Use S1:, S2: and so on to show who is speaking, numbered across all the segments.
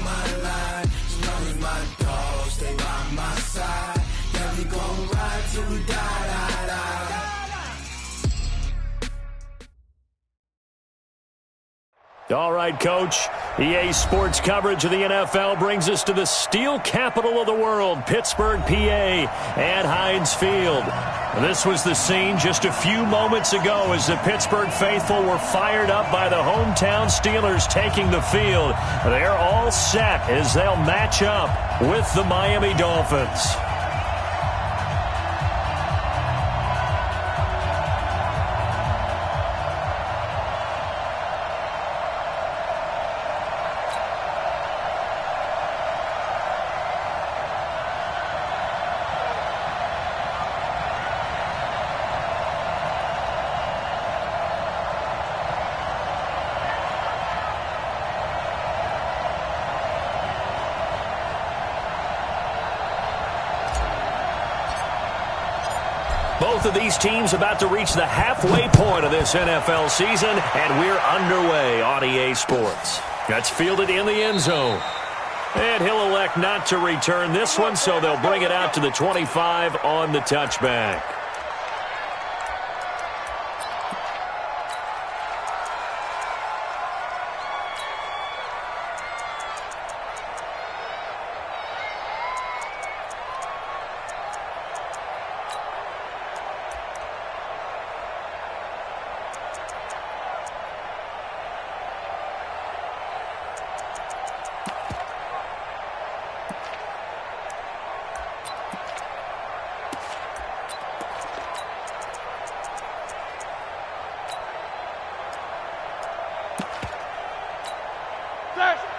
S1: my line. As long as my dogs stay by my side. Yeah, we gon' ride till we die.
S2: All right, Coach. EA Sports coverage of the NFL brings us to the steel capital of the world, Pittsburgh, PA, at Heinz Field. This was the scene just a few moments ago as the Pittsburgh faithful were fired up by the hometown Steelers taking the field. They're all set as they'll match up with the Miami Dolphins. Both of these teams about to reach the halfway point of this NFL season, and we're underway on EA Sports. That's fielded in the end zone. And he'll elect not to return this one, so they'll bring it out to the 25 on the touchback.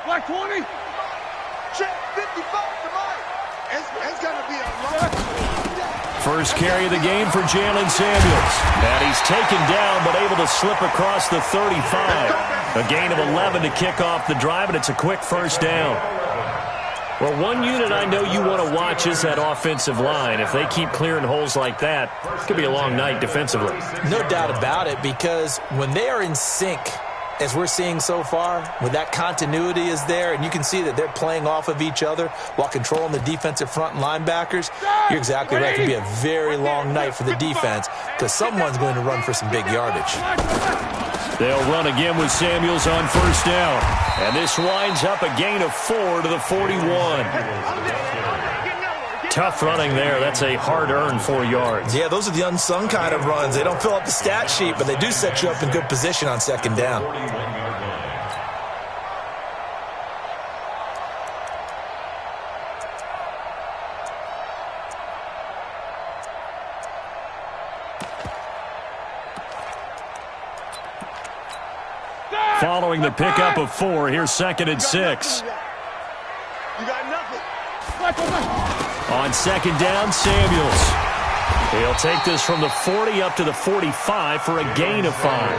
S3: Black 20. Check 55 to Mike. It's going to be a long.
S2: First carry of the game for Jalen Samuels. And he's taken down but able to slip across the 35. A gain of 11 to kick off the drive, and it's a quick first down. Well, one unit I know you want to watch is that offensive line. If they keep clearing holes like that, it could be a long night defensively.
S4: No doubt about it, because when they are in sync, as we're seeing so far, when that continuity is there and you can see that they're playing off of each other while controlling the defensive front and linebackers, you're exactly right. It could be a very long night for the defense because someone's going to run for some big yardage.
S2: They'll run again with Samuels on first down. And this winds up a gain of 4 to the 41. Tough running there. That's a hard-earned 4 yards.
S4: Yeah, those are the unsung kind of runs. They don't fill up the stat sheet, but they do set you up in good position on second down.
S2: Following the pickup of 4, here's 2nd and 6.
S3: You got nothing.
S2: On second down, Samuels. He'll take this from the 40 up to the 45 for a gain of 5.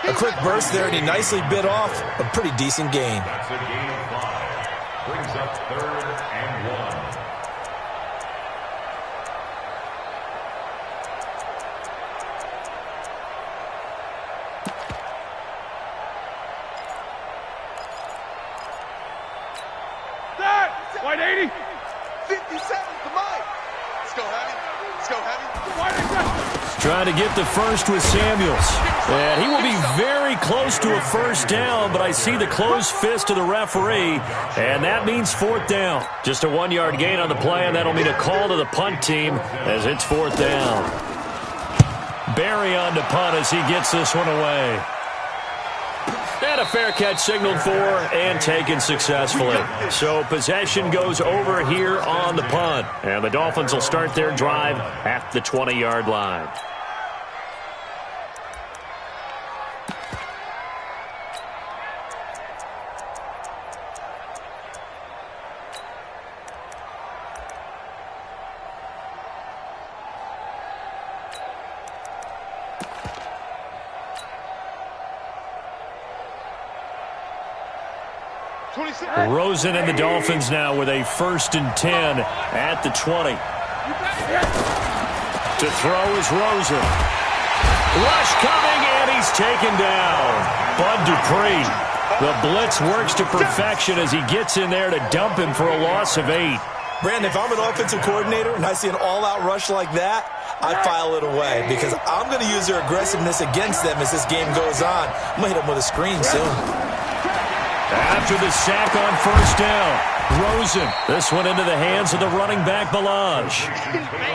S4: A quick burst there, and he nicely bit off a pretty decent gain.
S5: That's a gain of 5. Brings up 3rd and 1.
S3: White 80. 57 to Mike. Let's go heavy. Let's go heavy.
S2: Trying to get the first with Samuels. And he will be very close to a first down, but I see the closed fist of the referee, and that means 4th down. Just a 1-yard gain on the play, and that'll mean a call to the punt team as it's 4th down. Barry on to punt as he gets this one away. And a fair catch signaled for and taken successfully. So possession goes over here on the punt. And the Dolphins will start their drive at the 20-yard line. Rosen and the Dolphins now with a 1st and 10 at the 20. To throw is Rosen. Rush coming, and he's taken down. Bud Dupree The blitz works to perfection as he gets in there to dump him for a loss of 8.
S4: Brandon, if I'm an offensive coordinator and I see an all-out rush like that, I file it away because I'm going to use their aggressiveness against them as this game goes on. I'm going to hit them with a screen soon.
S2: After the sack on first down, Rosen. This one into the hands of the running back, Balaj.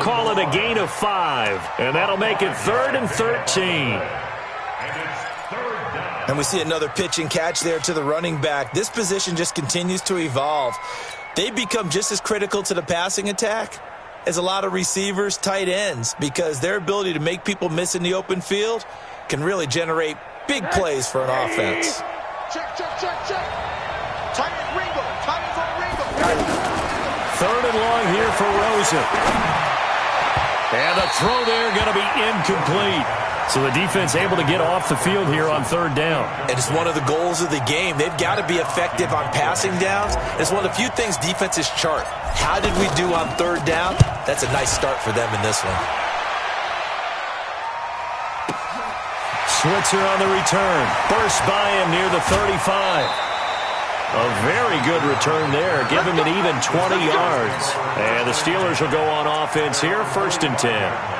S2: Call it a gain of 5, and that'll make it 3rd and 13.
S4: And we see another pitch and catch there to the running back. This position just continues to evolve. They become just as critical to the passing attack as a lot of receivers, tight ends, because their ability to make people miss in the open field can really generate big plays for an offense.
S3: Check. Tight end Ringo. Tight end's on Ringo.
S2: 3rd and long here for Rosen. And the throw there going to be incomplete. So the defense able to get off the field here on 3rd down.
S4: And it's one of the goals of the game. They've got to be effective on passing downs. It's one of the few things defenses chart. How did we do on 3rd down? That's a nice start for them in this one.
S2: Switzer on the return. Burst by him near the 35. A very good return there. Give him an even 20 yards. And the Steelers will go on offense here, 1st and 10.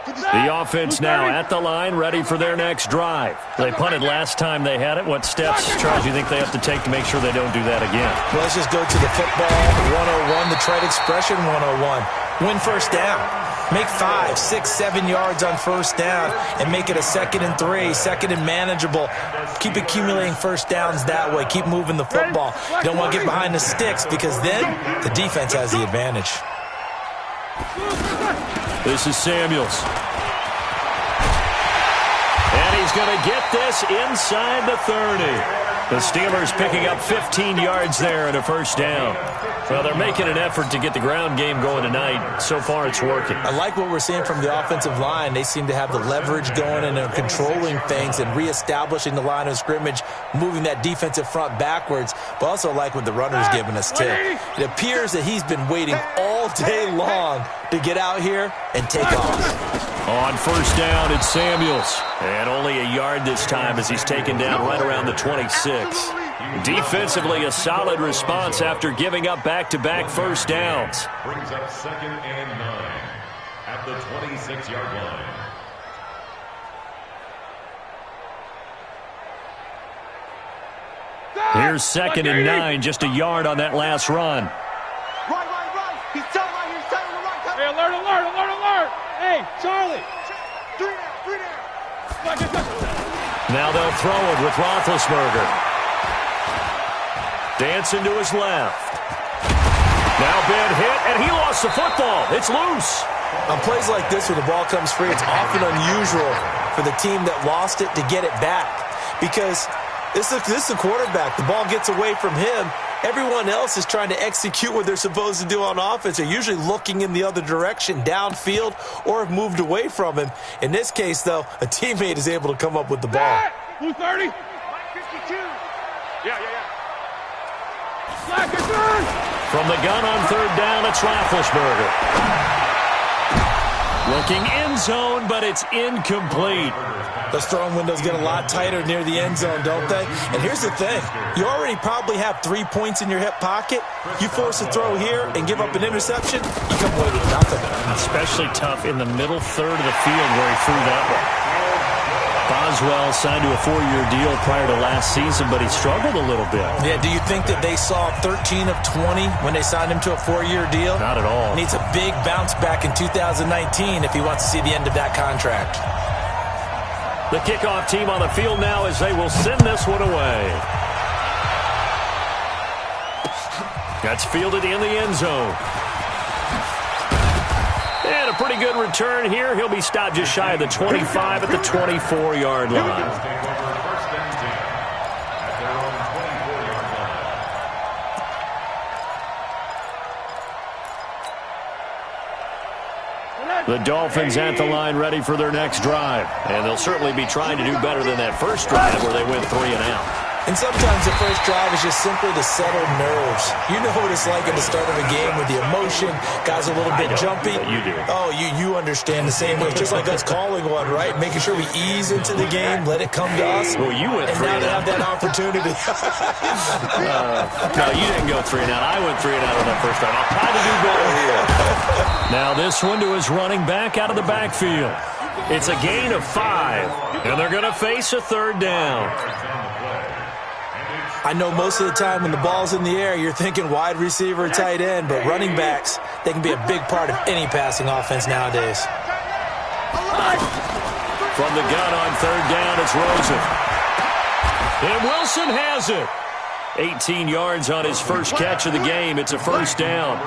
S2: The offense now at the line, ready for their next drive. They punted last time they had it. What steps, Charles, do you think they have to take to make sure they don't do that again?
S4: Well, let's just go to the football 101, the trade expression 101. Win first down. Make 5, 6, 7 yards on first down and make it a 2nd and 3, 2nd and manageable. Keep accumulating first downs that way. Keep moving the football. You don't want to get behind the sticks because then the defense has the advantage.
S2: This is Samuels. And he's going to get this inside the 30. The Steelers picking up 15 yards there and a first down. Well, they're making an effort to get the ground game going tonight. So far, it's working.
S4: I like what we're seeing from the offensive line. They seem to have the leverage going and they're controlling things and reestablishing the line of scrimmage, moving that defensive front backwards. But also like what the runner's giving us, too. It appears that he's been waiting all day long to get out here and take off.
S2: On first down, it's Samuels. And only a yard this time as he's taken down right around the 26. Defensively, a solid response after giving up back-to-back first downs.
S5: Brings up 2nd and 9 at the 26-yard line.
S2: Here's 2nd and 9, just a yard on that last run.
S3: Right. He's telling right here. He's telling the right.
S6: Hey, alert. Hey, Charlie.
S3: 3 down.
S2: Now they'll throw it with Roethlisberger. Dancing to his left. Now bad hit, and he lost the football. It's loose.
S4: On plays like this where the ball comes free, it's often unusual for the team that lost it to get it back. Because this is the quarterback. The ball gets away from him. Everyone else is trying to execute what they're supposed to do on offense. They're usually looking in the other direction, downfield, or have moved away from him. In this case, though, a teammate is able to come up with the ball.
S6: Blue 30.
S3: 52.
S6: Yeah. Slack your turn.
S2: From the gun on third down, it's Roethlisberger. Looking end zone, but it's incomplete.
S4: Those throwing windows get a lot tighter near the end zone, don't they? And here's the thing. You already probably have 3 points in your hip pocket. You force a throw here and give up an interception, you come away with nothing.
S2: Especially tough in the middle third of the field where he threw that one. Boswell signed to a 4-year deal prior to last season, but he struggled a little bit.
S4: Yeah, do you think that they saw 13 of 20 when they signed him to a 4-year deal?
S2: Not at all.
S4: Needs a big bounce back in 2019 if he wants to see the end of that contract.
S2: The kickoff team on the field now as they will send this one away. That's fielded in the end zone. And a pretty good return here. He'll be stopped just shy of the 25 at the 24-yard line. The Dolphins at the line ready for their next drive. And they'll certainly be trying to do better than that first drive where they went 3 and out.
S4: And sometimes the first drive is just simply to settle nerves. You know what it's like at the start of a game with the emotion. Guys are a little bit jumpy.
S2: You do.
S4: Oh, you understand the same way. It's just like us calling one, right? Making sure we ease into the game, let it come to us.
S2: Well, you went 3 and out.
S4: And now they have that opportunity.
S2: No, you didn't go 3 and out. I went 3 and out on that first drive. I'll try to do better here. Now this one to his running back out of the backfield. It's a gain of 5, and they're going to face a 3rd down.
S4: I know most of the time when the ball's in the air, you're thinking wide receiver, tight end, but running backs, they can be a big part of any passing offense nowadays.
S2: From the gun on 3rd down, it's Rosen. And Wilson has it. 18 yards on his first catch of the game. It's a 1st down.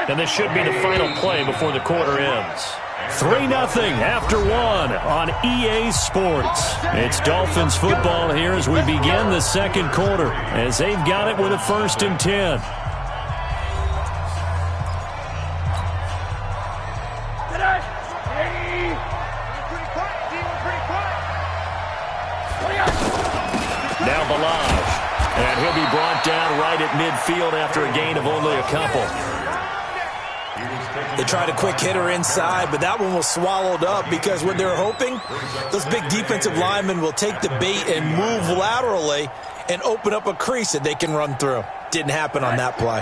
S2: And this should be the final play before the quarter ends. 3-0 after 1 on EA Sports. It's Dolphins football here as we begin the second quarter, as they've got it with a 1st and 10. Now Balaj, and he'll be brought down right at midfield after a gain of only a couple.
S4: They tried a quick hitter inside, but that one was swallowed up because what they're hoping, those big defensive linemen will take the bait and move laterally and open up a crease that they can run through. Didn't happen on that play.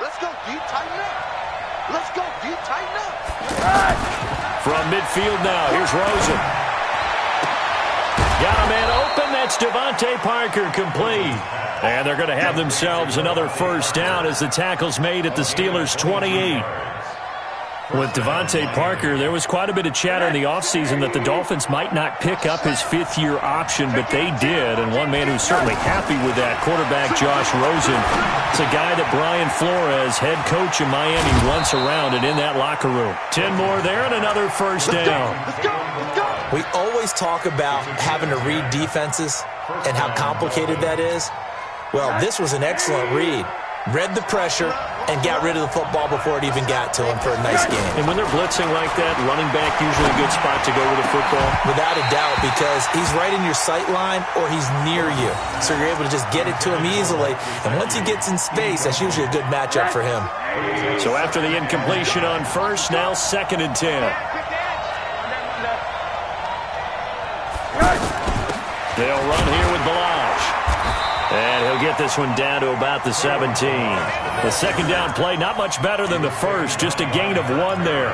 S3: Let's go, D, tighten up. Let's go, D, tighten up.
S2: From midfield now, here's Rosen. Got a man open. That's Devontae Parker complete. And they're going to have themselves another 1st down as the tackle's made at the Steelers' 28. With Devontae Parker, there was quite a bit of chatter in the offseason that the Dolphins might not pick up his 5th-year option, but they did. And one man who's certainly happy with that, quarterback Josh Rosen. It's a guy that Brian Flores, head coach in Miami, wants around and in that locker room. 10 more there and another 1st down.
S4: We always talk about having to read defenses and how complicated that is. Well, this was an excellent read. Read the pressure and got rid of the football before it even got to him for a nice game.
S2: And when they're blitzing like that, running back usually a good spot to go with the football?
S4: Without a doubt, because he's right in your sight line or he's near you. So you're able to just get it to him easily. And once he gets in space, that's usually a good matchup for him.
S2: So after the incompletion on 1st, now 2nd and 10. They'll run here with Balaj. And he'll get this one down to about the 17. The 2nd down play, not much better than the 1st, just a gain of 1 there.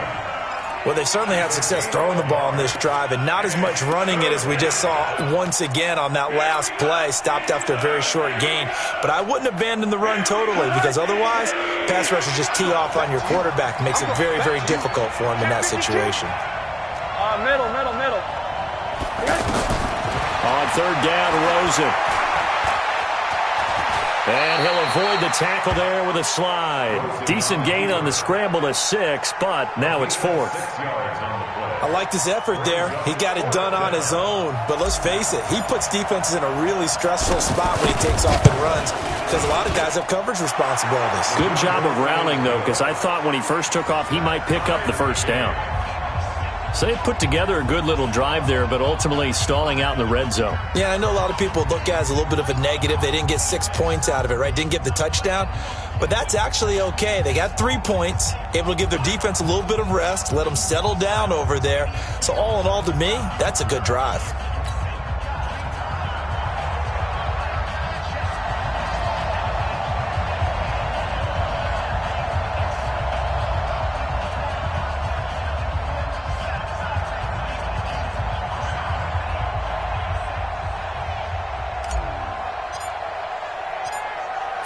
S4: Well, they've certainly had success throwing the ball in this drive, and not as much running it as we just saw once again on that last play, stopped after a very short gain. But I wouldn't abandon the run totally, because otherwise, pass rushers just tee off on your quarterback. Makes it very, very difficult for him in that situation.
S6: Middle.
S2: On 3rd down, Rosen. And he'll avoid the tackle there with a slide. Decent gain on the scramble to 6, but now it's 4th.
S4: I like this effort there. He got it done on his own, but let's face it, he puts defenses in a really stressful spot when he takes off and runs because a lot of guys have coverage responsibilities.
S2: Good job of rounding, though, because I thought when he first took off, he might pick up the 1st down. So they put together a good little drive there, but ultimately stalling out in the red zone.
S4: Yeah, I know a lot of people look at it as a little bit of a negative. They didn't get 6 points out of it, right? Didn't get the touchdown. But that's actually okay. They got 3 points, able to give their defense a little bit of rest, let them settle down over there. So all in all, to me, that's a good drive.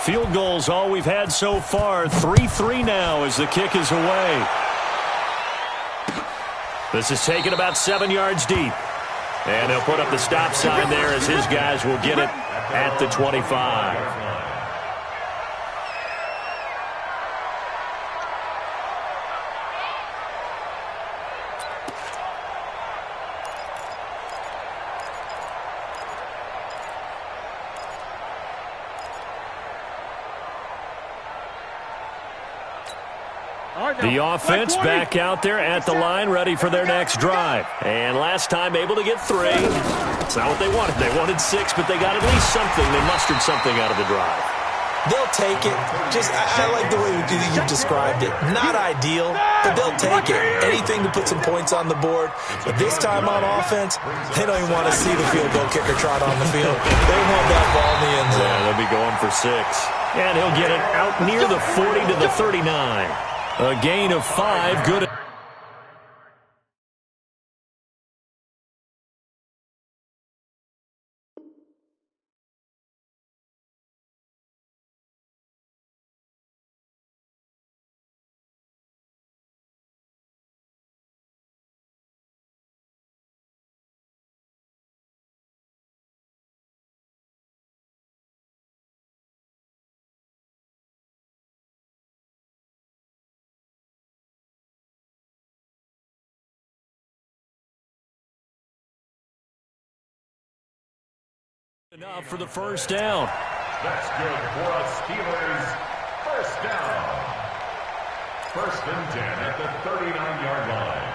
S2: Field goals all we've had so far. 3-3 now as the kick is away. This is taken about 7 yards deep. And they'll put up the stop sign there as his guys will get it at the 25. The offense back out there at the line, ready for their next drive. And last time able to get 3. It's not what they wanted. They wanted 6, but they got at least something. They mustered something out of the drive.
S4: They'll take it. I like the way you described it. Not ideal, but they'll take it. Anything to put some points on the board. But this time on offense, they don't even want to see the field goal kicker trot on the field. They want that ball in the end zone.
S2: Yeah, they'll be going for 6. And he'll get it out near the 40 to the 39. A gain of 5. Good. Enough for the first down.
S5: That's good for a Steelers first down. 1st and 10 at the 39-yard line.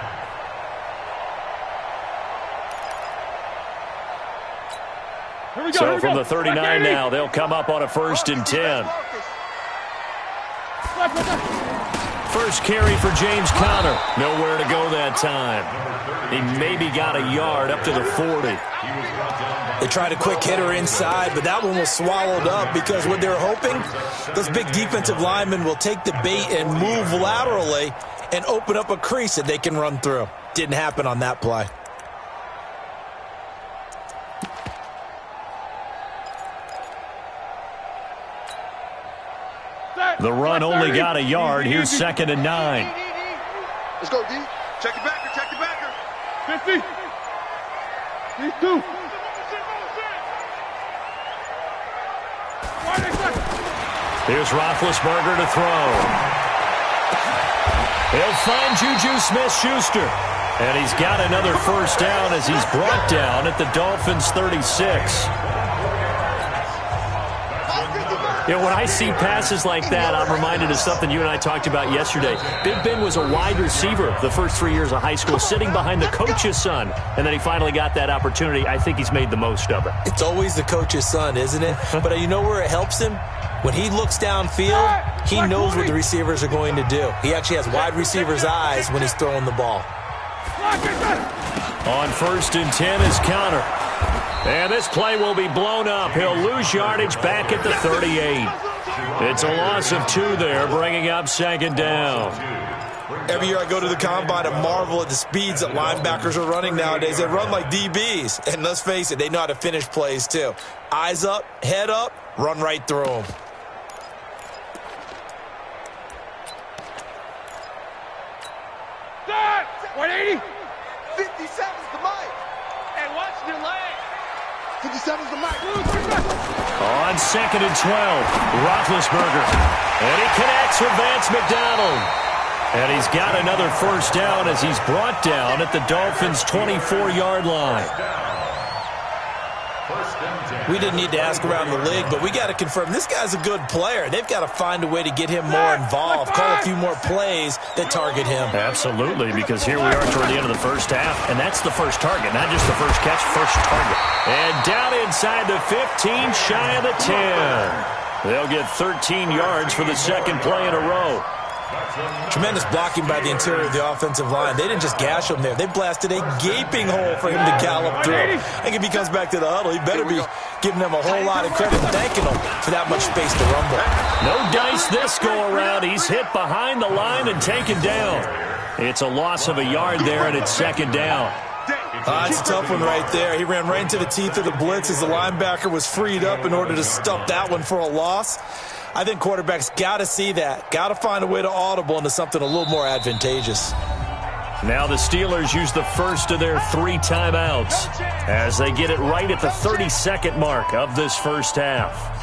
S6: Here we go,
S2: So from the 39 now, they'll come up on a 1st and 10. First carry for James Conner. Nowhere to go that time. He maybe got a yard up to the 40.
S4: They tried a quick hitter inside, but that one was swallowed up because what they're hoping, those big defensive linemen will take the bait and move laterally and open up a crease that they can run through. Didn't happen on that play.
S2: The run only got a yard. Here's 2nd and 9.
S3: Let's go, D. Check it backer, check it backer.
S6: 50. He's 2.
S2: Here's Roethlisberger to throw. He'll find Juju Smith-Schuster. And he's got another first down as he's brought down at the Dolphins' 36. You know, when I see passes like that, I'm reminded of something you and I talked about yesterday. Big Ben was a wide receiver the first 3 years of high school, sitting behind the coach's son. And then he finally got that opportunity. I think he's made the most of it.
S4: It's always the coach's son, isn't it? But you know where it helps him? When he looks downfield, he knows what the receivers are going to do. He actually has wide receivers' eyes when he's throwing the ball.
S2: On 1st and 10 is Conner. And this play will be blown up. He'll lose yardage back at the 38. It's a loss of 2 there, bringing up 2nd down.
S4: Every year I go to the combine and marvel at the speeds that linebackers are running nowadays. They run like DBs. And let's face it, they know how to finish plays too. Eyes up, head up, run right through them.
S6: Start! 180.
S3: 57's the mic.
S6: And watch your leg.
S3: 57's the mic.
S2: On 2nd and 12, Roethlisberger. And he connects with Vance McDonald. And he's got another first down as he's brought down at the Dolphins' 24-yard line.
S4: We didn't need to ask around the league, but we got to confirm this guy's a good player. They've got to find a way to get him more involved, call a few more plays that target him.
S2: Absolutely, because here we are toward the end of the first half, and that's the first target, not just the first catch, first target. And down inside the 15, shy of the 10. They'll get 13 yards for the second play in a row.
S4: Tremendous blocking by the interior of the offensive line. They didn't just gash him there. They blasted a gaping hole for him to gallop through. I think if he comes back to the huddle, he better be giving them a whole lot of credit and thanking them for that much space to rumble.
S2: No dice this go-around. He's hit behind the line and taken down. It's a loss of a yard there, and it's second down.
S4: It's a tough one right there. He ran right into the teeth of the blitz as the linebacker was freed up in order to stuff that one for a loss. I think quarterbacks got to see that. Got to find a way to audible into something a little more advantageous.
S2: Now the Steelers use the first of their 3 timeouts as they get it right at the 30-second mark of this first half.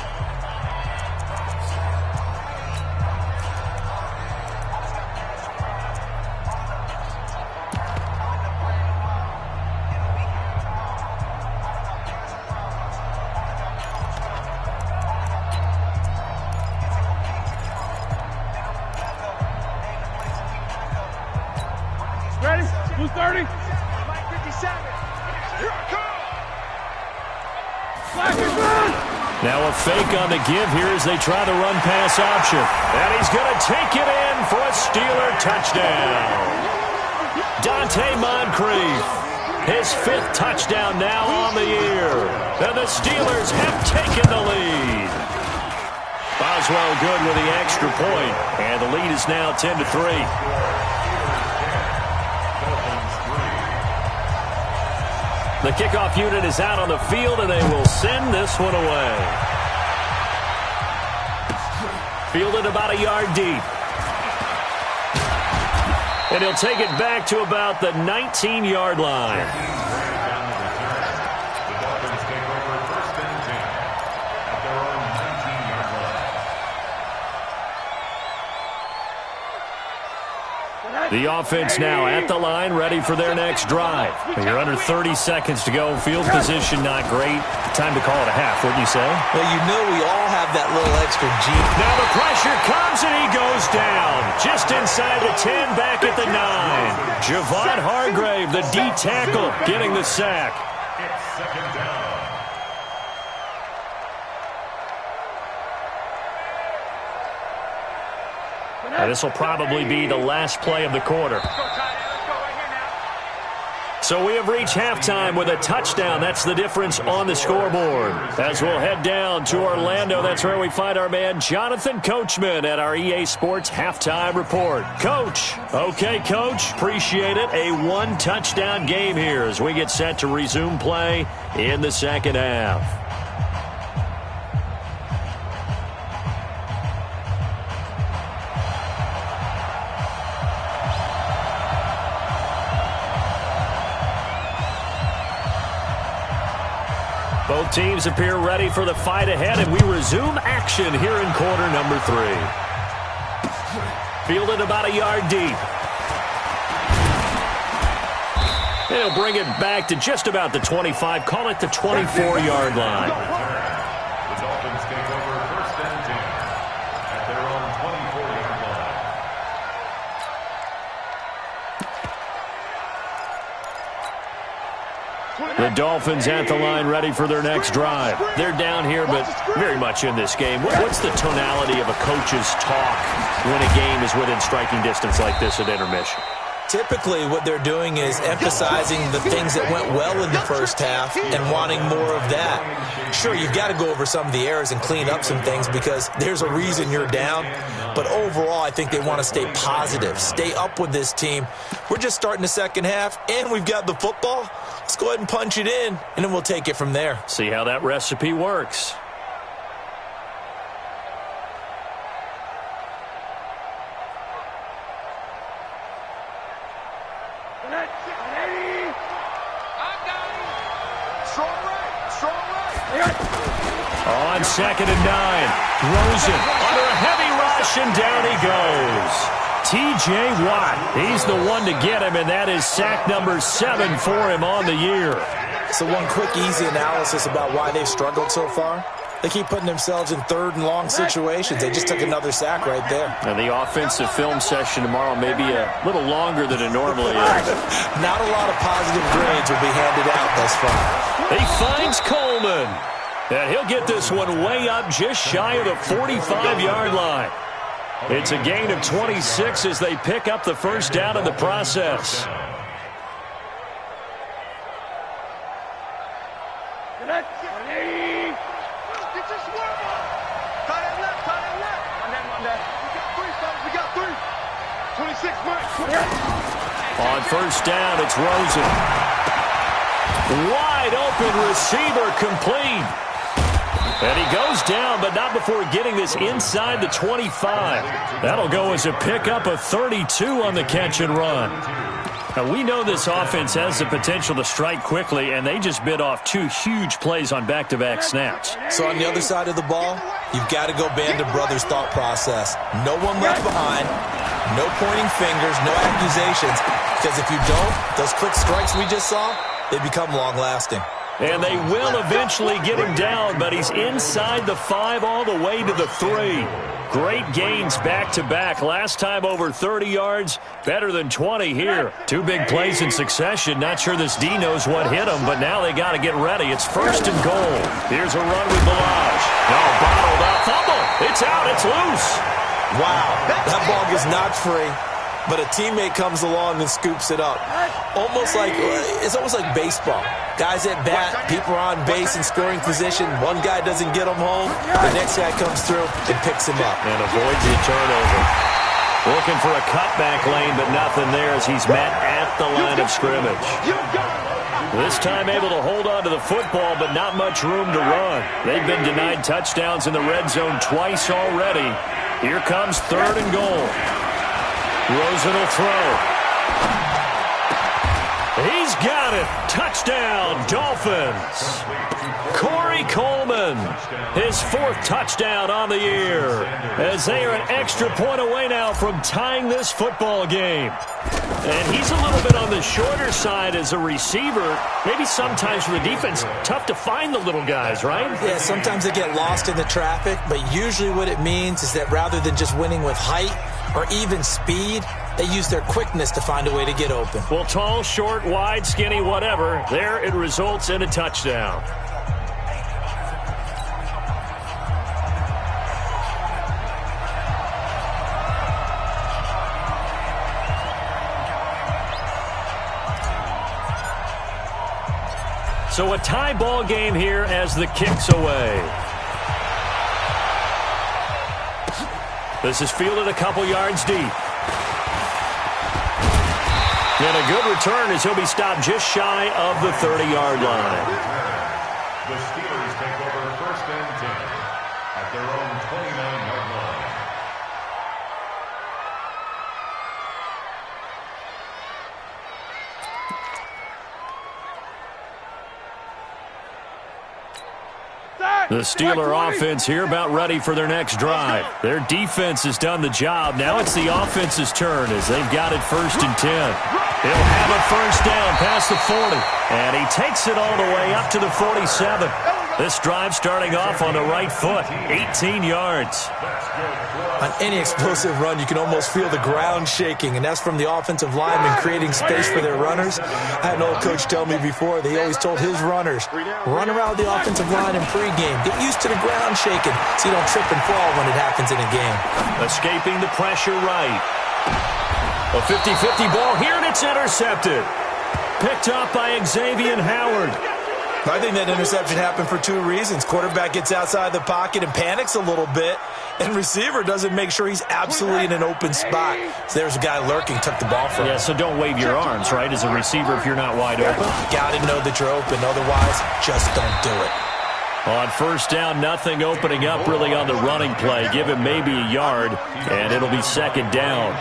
S6: Ready? Who's 30?
S3: Mike 57. Here I come.
S6: Flag is run!
S2: Now a fake on the give here as they try the run-pass option. And he's going to take it in for a Steeler touchdown. Dante Moncrief, his 5th touchdown now on the year. And the Steelers have taken the lead. Boswell good with the extra point, and the lead is now 10-3. The kickoff unit is out on the field, and they will send this one away. Fielded about a yard deep. And he'll take it back to about the 19-yard line. The offense now at the line, ready for their next drive. You're under 30 seconds to go. Field position not great. Time to call it a half, wouldn't you say?
S4: Well, you know we all have that little extra G.
S2: Now the pressure comes, and he goes down. Just inside the 10, back at the 9. Javon Hargrave, the D tackle, getting the sack.
S5: It's second down.
S2: Now, this will probably be the last play of the quarter. So we have reached halftime with a touchdown. That's the difference on the scoreboard. As we'll head down to Orlando, that's where we find our man Jonathan Coachman at our EA Sports Halftime Report. Coach. Okay, Coach. Appreciate it. A 1-touchdown game here as we get set to resume play in the second half. Both teams appear ready for the fight ahead, and we resume action here in quarter number 3. Fielded about a yard deep. He'll bring it back to just about the 25, call it the 24-yard line.
S5: The Dolphins take over first and 10 at their own 24-yard line.
S2: The Dolphins at the line, ready for their next drive. They're down here, but very much in this game. What's the tonality of a coach's talk when a game is within striking distance like this at intermission?
S4: Typically, what they're doing is emphasizing the things that went well in the first half and wanting more of that. Sure, you've got to go over some of the errors and clean up some things because there's a reason you're down. But overall, I think they want to stay positive, stay up with this team. We're just starting the second half, and we've got the football. Let's go ahead and punch it in, and then we'll take it from there.
S2: See how that recipe works. On second and 9, Rosen under a heavy rush, and down he goes. T.J. Watt, he's the one to get him, and that is sack number 7 for him on the year.
S4: So one quick, easy analysis about why they've struggled so far. They keep putting themselves in third and long situations. They just took another sack right there.
S2: And the offensive film session tomorrow may be a little longer than it normally is.
S4: Not a lot of positive grades will be handed out thus far.
S2: He finds Coleman. And he'll get this one way up just shy of the 45-yard line. It's a gain of 26 as they pick up the first down in the process. On first down, it's Rosen. Wide open receiver complete. And he goes down, but not before getting this inside the 25. That'll go as a pickup of 32 on the catch and run. Now, we know this offense has the potential to strike quickly, and they just bit off two huge plays on back-to-back snaps.
S4: So on the other side of the ball, you've got to go band of brothers thought process. No one left behind, no pointing fingers, no accusations, because if you don't, those quick strikes we just saw, they become long-lasting.
S2: And they will eventually get him down, but he's inside the 5 all the way to the 3. Great gains back-to-back. Last time over 30 yards, better than 20 here. Two big plays in succession. Not sure this D knows what hit him, but now they got to get ready. It's first and goal. Here's a run with Balaj. No, bottled up. Fumble. It's out. It's loose.
S4: Wow, that ball gets knocked free, but a teammate comes along and scoops it up. It's almost like baseball. Guys at bat, people are on base in scoring position. One guy doesn't get him home. The next guy comes through and picks him up.
S2: And avoids the turnover. Looking for a cutback lane, but nothing there as he's met at the line of scrimmage. This time able to hold on to the football, but not much room to run. They've been denied touchdowns in the red zone twice already. Here comes third and goal. Rosen will throw. He's got it. Touchdown, Dolphins. Corey Coleman, his 4th touchdown on the year, as they are an extra point away now from tying this football game. And he's a little bit on the shorter side as a receiver. Maybe sometimes for the defense, tough to find the little guys, right?
S4: Yeah, sometimes they get lost in the traffic, but usually what it means is that rather than just winning with height or even speed, they use their quickness to find a way to get open.
S2: Well, tall, short, wide, skinny, whatever, there it results in a touchdown. So a tie ball game here as the kick's away. This is fielded a couple yards deep. And a good return as he'll be stopped just shy of the 30-yard line.
S5: The Steelers take over first and 10 at their own 29-yard line.
S2: The Steeler offense here about ready for their next drive. Their defense has done the job. Now it's the offense's turn as they've got it first and 10. He'll have a first down past the 40. And he takes it all the way up to the 47. This drive starting off on the right foot. 18 yards.
S4: On any explosive run, you can almost feel the ground shaking, and that's from the offensive linemen creating space for their runners. I had an old coach tell me before that he always told his runners, run around the offensive line in pregame. Get used to the ground shaking so you don't trip and fall when it happens in a game.
S2: Escaping the pressure right. A 50-50 ball here, and it's intercepted. Picked up by Xavier Howard.
S4: I think that interception happened for two reasons. Quarterback gets outside the pocket and panics a little bit, and receiver doesn't make sure he's absolutely in an open spot. So there's a guy lurking, took the ball from him.
S2: Yeah, so don't wave your arms, right, as a receiver if you're not wide open.
S4: You got to know that you're open. Otherwise, just don't do it.
S2: On first down, nothing opening up really on the running play. Give him maybe a yard, and it'll be second down.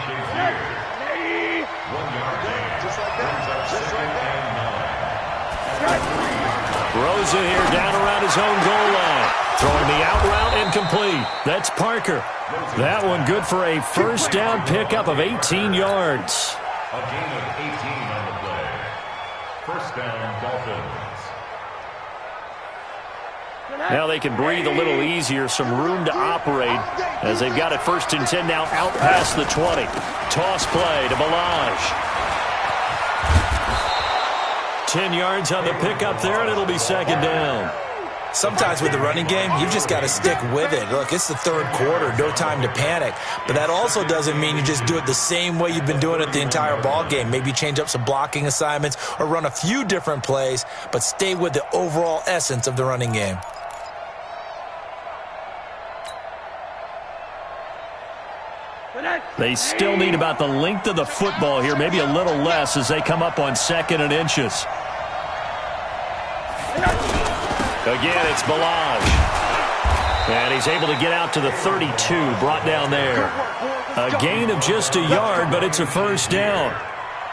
S2: Rosen here down around his own goal line. Throwing the out route incomplete. That's Parker. That one good for a first down pickup of 18 yards.
S5: A gain of 18 on the play. First down, Dolphins.
S2: Now they can breathe a little easier, some room to operate as they've got it 1st and 10 now out past the 20. Toss play to Balaj. 10 yards on the pickup there, and it'll be 2nd down.
S4: Sometimes with the running game, you've just got to stick with it. Look, it's the 3rd quarter, no time to panic. But that also doesn't mean you just do it the same way you've been doing it the entire ball game. Maybe change up some blocking assignments or run a few different plays, but stay with the overall essence of the running game.
S2: They still need about the length of the football here, maybe a little less as they come up on 2nd and inches. Again, it's Balaj. And he's able to get out to the 32, brought down there. A gain of just a yard, but it's a 1st down.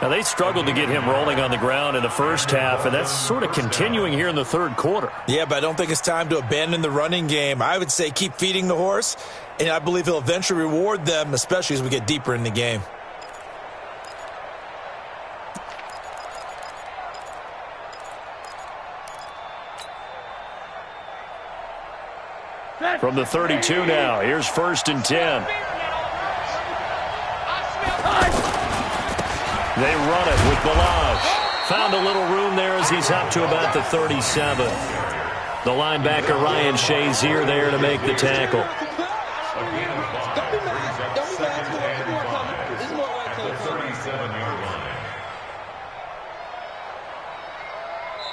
S2: Now, they struggled to get him rolling on the ground in the 1st half, and that's sort of continuing here in the 3rd quarter.
S4: Yeah, but I don't think it's time to abandon the running game. I would say keep feeding the horse, and I believe he'll eventually reward them, especially as we get deeper in the game.
S2: From the 32 now, here's 1st and 10. They run it with Balaj. Found a little room there as he's up to about the 37. The linebacker Ryan Shazier there to make the tackle.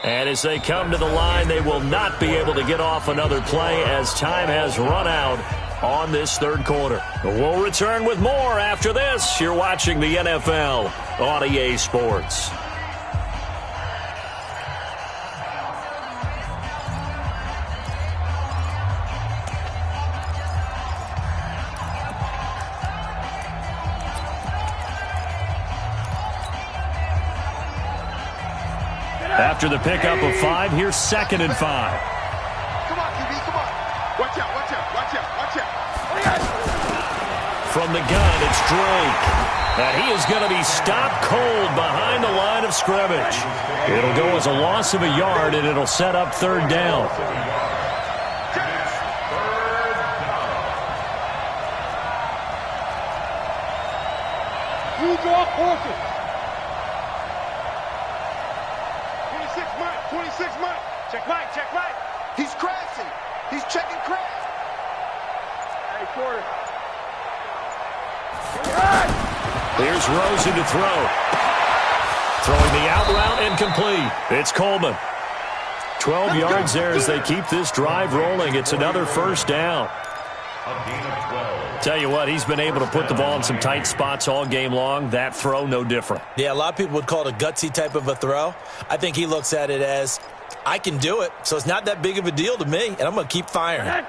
S2: And as they come to the line, they will not be able to get off another play as time has run out on this 3rd quarter. We'll return with more after this. You're watching the NFL on EA Sports. After the pickup of 5, here's 2nd and 5.
S3: Come on, QB, come on. Watch out, watch out, watch out, watch out.
S2: From the gun, it's Drake. And he is going to be stopped cold behind the line of scrimmage. It'll go as a loss of a yard, and it'll set up 3rd down.
S6: You draw horses.
S3: 26 Mike.
S6: Check right, check right.
S3: He's crashing. He's checking crash.
S6: Hey, quarter.
S2: Here's Rosen to throw. Throwing the out route incomplete. It's Coleman. 12 yards there as they keep this drive rolling. It's another 1st down. Tell you what, he's been able to put the ball in some tight spots all game long. That throw, no different.
S4: Yeah, a lot of people would call it a gutsy type of a throw. I think he looks at it as, I can do it, so it's not that big of a deal to me, and I'm going to keep firing.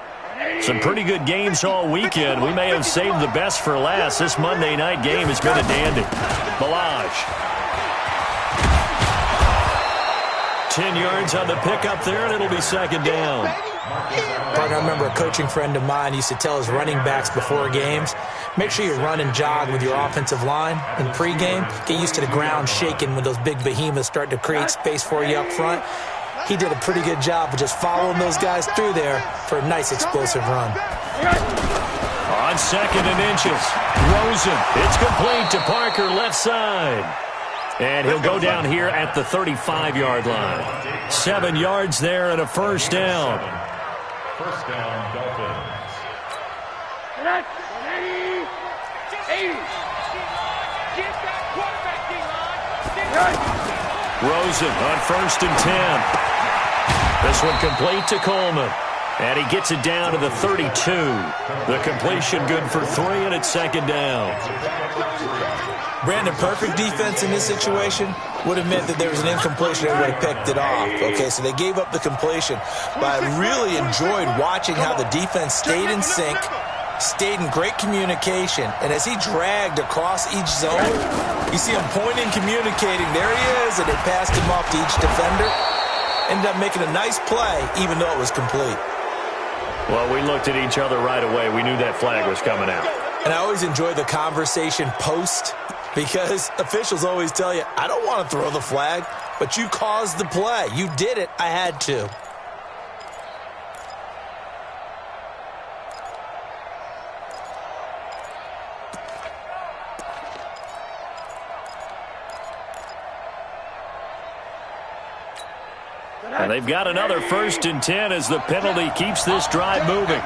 S2: Some pretty good games all weekend. We may have saved the best for last. This Monday night game has been a dandy. Balaj. 10 yards on the pickup there, and it'll be 2nd down.
S4: Partner, I remember a coaching friend of mine used to tell his running backs before games, make sure you run and jog with your offensive line in pregame. Get used to the ground shaking when those big behemoths start to create space for you up front. He did a pretty good job of just following those guys through there for a nice explosive run.
S2: On 2nd and inches, Rosen. It's complete to Parker left side. And he'll go down here at the 35-yard line. 7 yards there and a 1st down.
S5: 1st down, Dolphins.
S6: 80. Get that quarterback, D-line.
S2: Rosen on 1st and 10. This one complete to Coleman. And he gets it down to the 32. The completion good for 3, and it's 2nd down.
S4: Brandon, perfect defense in this situation would have meant that there was an incompletion and would have picked it off. Okay, so they gave up the completion. But I really enjoyed watching how the defense stayed in sync, stayed in great communication, and as he dragged across each zone, you see him pointing, communicating. There he is, and they passed him off to each defender. Ended up making a nice play, even though it was complete.
S2: Well, we looked at each other right away. We knew that flag was coming out.
S4: And I always enjoy the conversation post, because officials always tell you, I don't want to throw the flag, but you caused the play. You did it. I had to.
S2: And they've got another 1st and 10 as the penalty keeps this drive moving.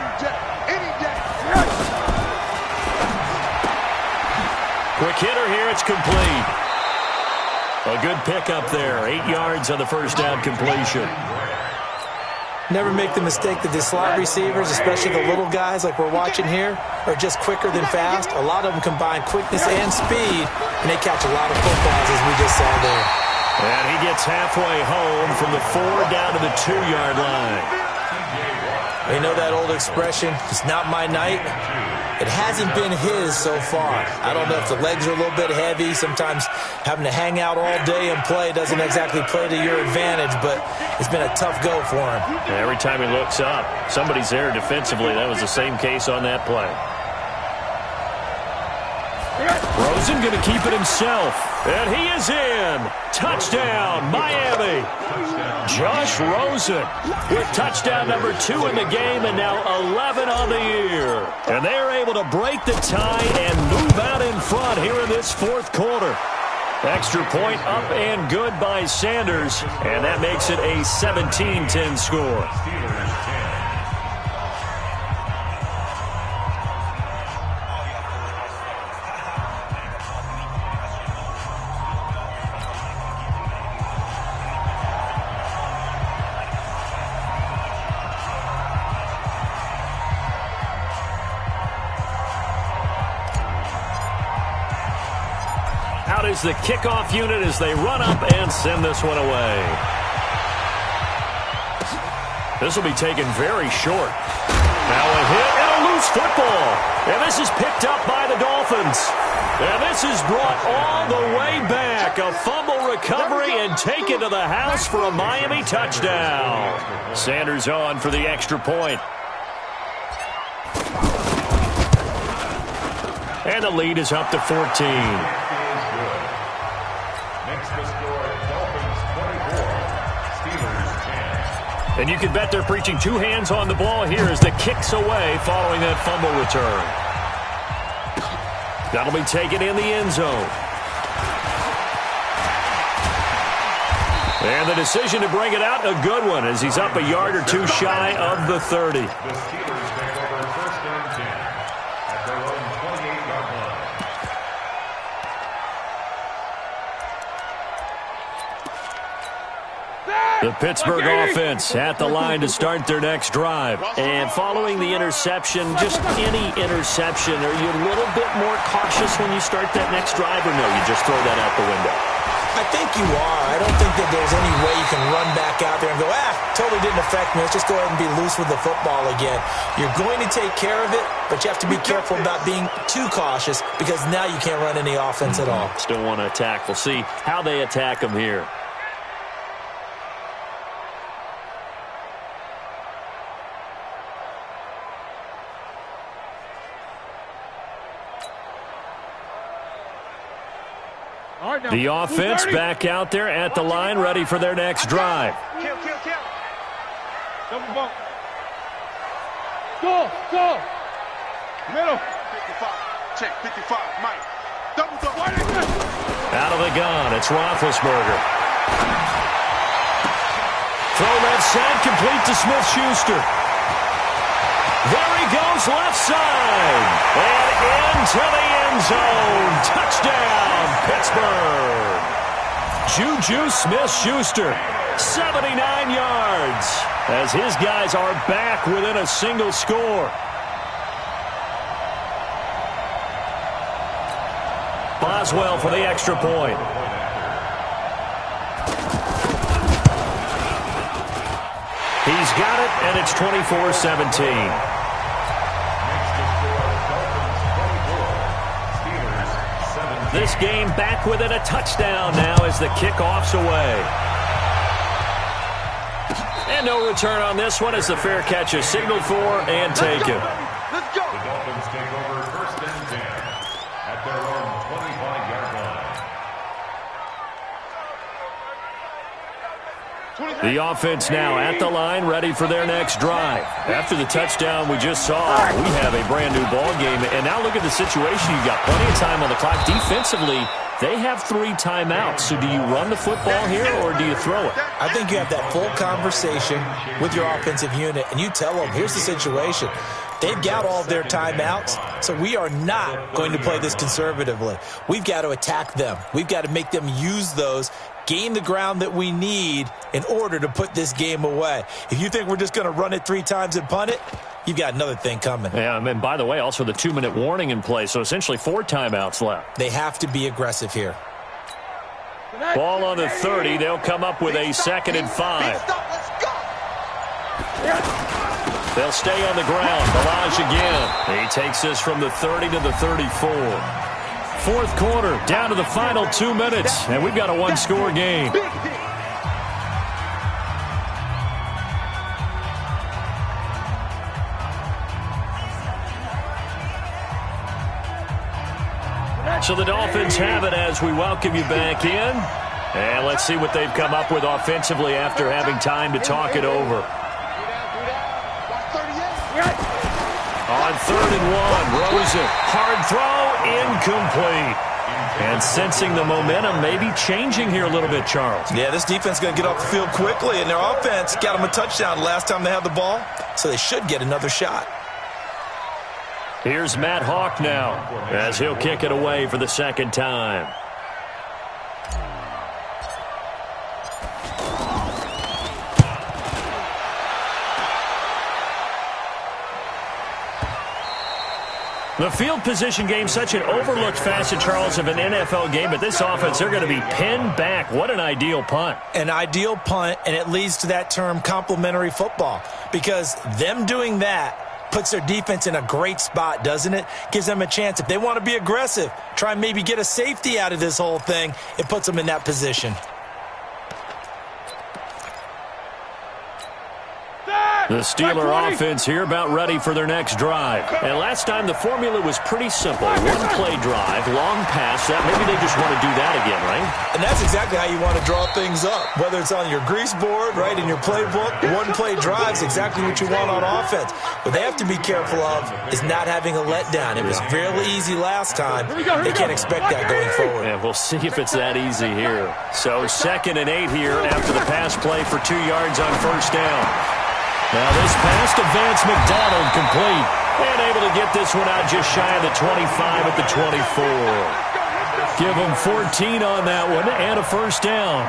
S2: Quick hitter here, it's complete. A good pickup there, 8 yards on the 1st down completion.
S4: Never make the mistake that the slot receivers, especially the little guys like we're watching here, are just quicker than fast. A lot of them combine quickness and speed, and they catch a lot of footballs, as we just saw there.
S2: And he gets halfway home from the 4 down to the 2-yard line.
S4: You know that old expression, it's not my night? It hasn't been his so far. I don't know if the legs are a little bit heavy. Sometimes having to hang out all day and play doesn't exactly play to your advantage, but it's been a tough go for him.
S2: Every time he looks up, somebody's there defensively. That was the same case on that play. Rosen going to keep it himself. And he is in. Touchdown, Miami. Josh Rosen with touchdown number 2 in the game and now 11 on the year. And they are able to break the tie and move out in front here in this 4th quarter. Extra point up and good by Sanders. And that makes it a 17-10 score. Out is the kickoff unit as they run up and send this one away. This will be taken very short. Now a hit and a loose football. And this is picked up by the Dolphins. And this is brought all the way back. A fumble recovery and taken to the house for a Miami touchdown. Sanders on for the extra point. And the lead is up to 14. And you can bet they're preaching 2 hands on the ball here as the kick's away following that fumble return. That'll be taken in the end zone. And the decision to bring it out, a good one, as he's up a yard or 2 shy of the 30.
S5: The Steelers take over 1st and 10 at their own 28-yard line.
S2: The Pittsburgh offense at the line to start their next drive. And following the interception, just any interception, are you a little bit more cautious when you start that next drive, or no, you just throw that out the window?
S4: I think you are. I don't think that there's any way you can run back out there and go, totally didn't affect me. Let's just go ahead and be loose with the football again. You're going to take care of it, but you have to be careful about being too cautious because now you can't run any offense at all.
S2: Still want to attack. We'll see how they attack them here. The offense back out there at the line, ready for their next drive.
S6: Kill. Double bump. Go. Middle.
S3: 55. Check. 55. Mike. Double.
S2: Out of the gun, it's Roethlisberger. Throw left side, complete to Smith-Schuster. There he goes, left side. And into the end zone. Touchdown, Pittsburgh. Juju Smith-Schuster, 79 yards, as his guys are back within a single score. Boswell for the extra point. He's got it, and it's 24-17. This game back within a touchdown now as the kickoff's away. And no return on this one as the fair catch is signaled for and taken.
S3: Let's go.
S5: The Dolphins take over 1st and 10 at their own 25-yard line.
S2: The offense now at the line, ready for their next drive. After the touchdown we just saw, we have a brand new ball game. And now look at the situation. You've got plenty of time on the clock. Defensively, They have 3 timeouts. So do you run the football here or do you throw it?
S4: I think you have that full conversation with your offensive unit, and you tell them, here's the situation. They've got all of their timeouts, so we are not going to play this conservatively. We've got to attack them. We've got to make them use those, gain the ground that we need in order to put this game away. If you think we're just going to run it 3 times and punt it, you've got another thing coming.
S2: Yeah, and by the way, also the 2-minute warning in play, so essentially 4 timeouts left.
S4: They have to be aggressive here.
S2: Ball on the 30. They'll come up with a 2nd and 5. They'll stay on the ground. Balaj again. He takes this from the 30 to the 34. 4th quarter, down to the final 2 minutes, and we've got a 1-score game. So the Dolphins have it as we welcome you back in. And let's see what they've come up with offensively after having time to talk it over. On 3rd and 1, Rosen. Hard throw, incomplete. And sensing the momentum maybe changing here a little bit, Charles.
S4: Yeah, this defense is going to get off the field quickly, and their offense got them a touchdown last time they had the ball, so they should get another shot.
S2: Here's Matt Hawk now as he'll kick it away for the 2nd time. The field position game, such an overlooked facet, Charles, of an NFL game, but this offense, they're going to be pinned back. What an ideal punt.
S4: An ideal punt, and it leads to that term complementary football, because them doing that puts their defense in a great spot, doesn't it? Gives them a chance. If they want to be aggressive, try and maybe get a safety out of this whole thing, it puts them in that position.
S2: The Steeler offense here about ready for their next drive. And last time the formula was pretty simple. 1-play drive, long pass. That maybe they just want to do that again, right?
S4: And that's exactly how you want to draw things up. Whether it's on your grease board, right, in your playbook, 1-play drive is exactly what you want on offense. What they have to be careful of is not having a letdown. It was fairly easy last time. They can't expect that going forward.
S2: And we'll see if it's that easy here. So 2nd and 8 here after the pass play for 2 yards on 1st down. Now this pass to Vance McDonald complete. And able to get this one out just shy of the 25 at the 24. Give him 14 on that one and a 1st down.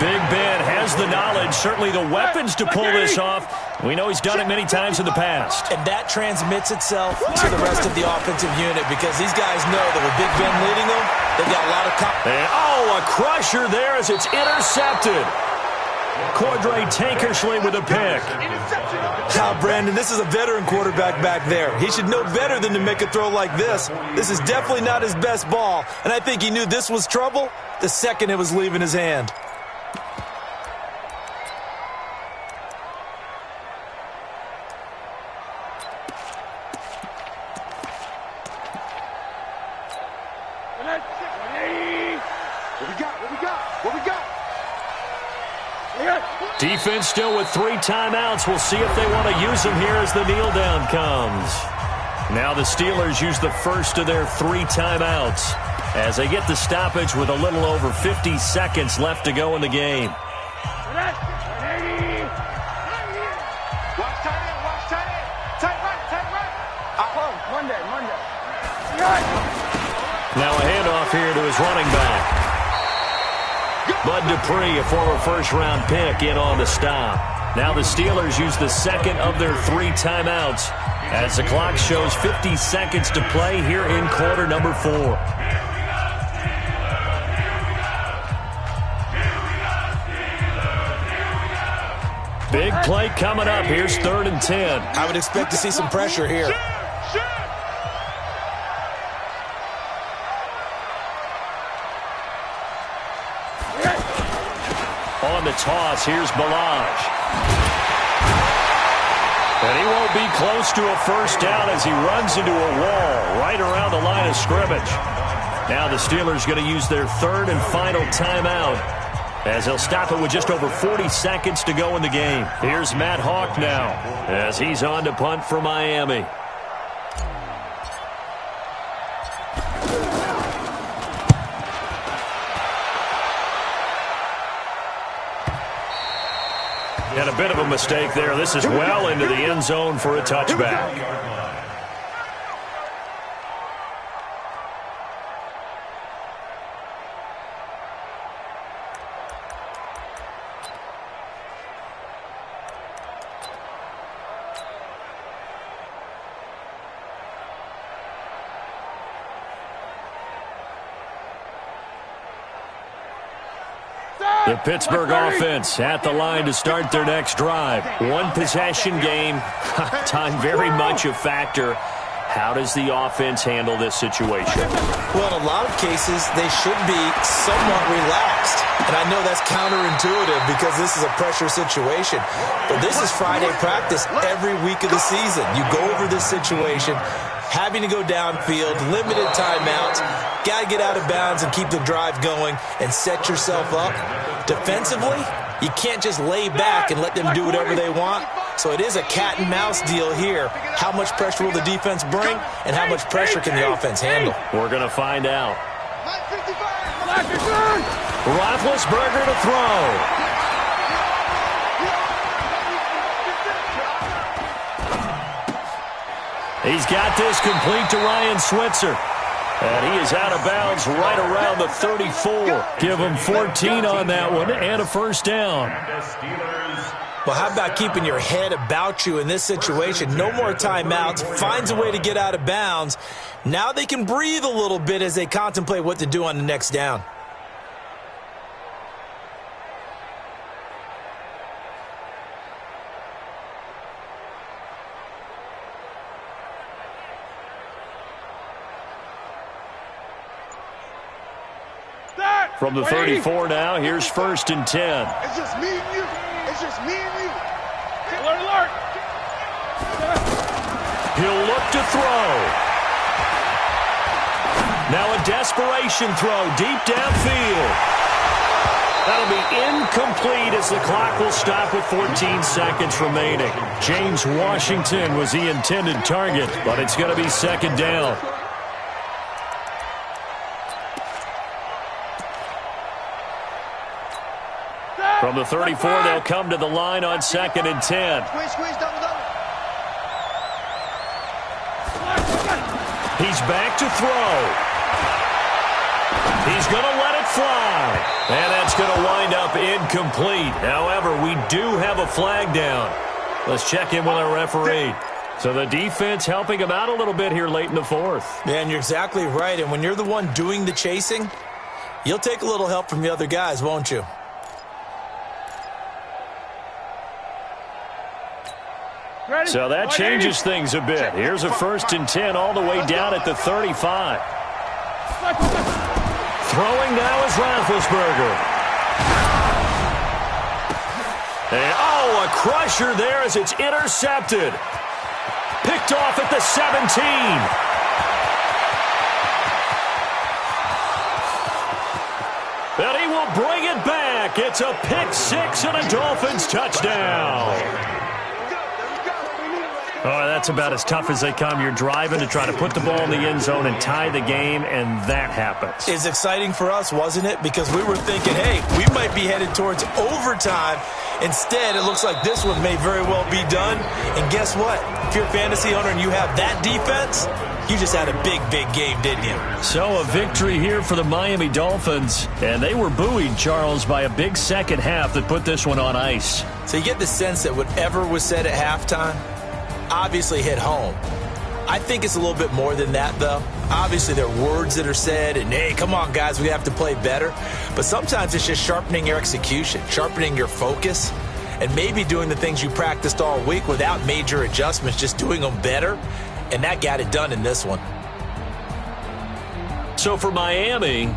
S2: Big Ben has the knowledge, certainly the weapons to pull this off. We know he's done it many times in the past.
S4: And that transmits itself to the rest of the offensive unit because these guys know that with Big Ben leading them, they've got a lot of confidence.
S2: Oh, a crusher there as it's intercepted. Cordray Tankersley with a pick.
S4: Brandon, this is a veteran quarterback back there. He should know better than to make a throw like this. This is definitely not his best ball, and I think he knew this was trouble the second it was leaving his hand.
S2: Defense still with 3 timeouts. We'll see if they want to use them here as the kneel down comes. Now the Steelers use the first of their 3 timeouts as they get the stoppage with a little over 50 seconds left to go in the game.
S3: Watch tight end, watch tight end. Tight right. Monday.
S2: Now a handoff here to his running back. Bud Dupree, a former first-round pick, in on the stop. Now the Steelers use the 2nd of their 3 timeouts as the clock shows 50 seconds to play here in quarter number 4. Big play coming up. Here's 3rd and 10.
S4: I would expect to see some pressure here.
S2: On the toss, here's Balaj. And he won't be close to a 1st down as he runs into a wall right around the line of scrimmage. Now the Steelers going to use their 3rd and final timeout as they'll stop it with just over 40 seconds to go in the game. Here's Matt Hawk now as he's on to punt for Miami. And a bit of a mistake there. This is well into the end zone for a touchback. The Pittsburgh offense at the line to start their next drive. One possession game. Time very much a factor. How does the offense handle this situation?
S4: Well, in a lot of cases, they should be somewhat relaxed. And I know that's counterintuitive because this is a pressure situation. But this is Friday practice every week of the season. You go over this situation, having to go downfield, limited timeouts, got to get out of bounds and keep the drive going and set yourself up. Defensively, you can't just lay back and let them do whatever they want. So it is a cat and mouse deal here. How much pressure will the defense bring, and how much pressure can the offense handle?
S2: We're going to find out. Roethlisberger to throw. He's got this complete to Ryan Switzer. And he is out of bounds right around the 34. Give him 14 on that one and a first down.
S4: Well, how about keeping your head about you in this situation? No more timeouts. Finds a way to get out of bounds. Now they can breathe a little bit as they contemplate what to do on the next down.
S2: From the 34 now, here's 1st and 10.
S3: It's just me and you. It's just me and you.
S6: Alert.
S2: He'll look to throw. Now a desperation throw deep downfield. That'll be incomplete as the clock will stop with 14 seconds remaining. James Washington was the intended target, but it's going to be 2nd down. From the 34, they'll come to the line on 2nd and 10.
S3: Squeeze, double.
S2: He's back to throw. He's going to let it fly. And that's going to wind up incomplete. However, we do have a flag down. Let's check in with our referee. So the defense helping him out a little bit here late in the 4th.
S4: Yeah, and you're exactly right. And when you're the one doing the chasing, you'll take a little help from the other guys, won't you?
S2: So that changes things a bit. Here's a 1st and 10 all the way down at the 35. Throwing now is Roethlisberger. And, a crusher there as it's intercepted. Picked off at the 17. And he will bring it back. It's a pick six and a Dolphins touchdown. Oh, that's about as tough as they come. You're driving to try to put the ball in the end zone and tie the game, and that happens.
S4: It's exciting for us, wasn't it? Because we were thinking, hey, we might be headed towards overtime. Instead, it looks like this one may very well be done. And guess what? If you're a fantasy owner and you have that defense, you just had a big, big game, didn't you?
S2: So a victory here for the Miami Dolphins. And they were buoyed, Charles, by a big second half that put this one on ice.
S4: So you get the sense that whatever was said at halftime obviously hit home. I think it's a little bit more than that, though. Obviously, there are words that are said, and, hey, come on, guys, we have to play better. But sometimes it's just sharpening your execution, sharpening your focus, and maybe doing the things you practiced all week without major adjustments, just doing them better. And that got it done in this one.
S2: So for Miami,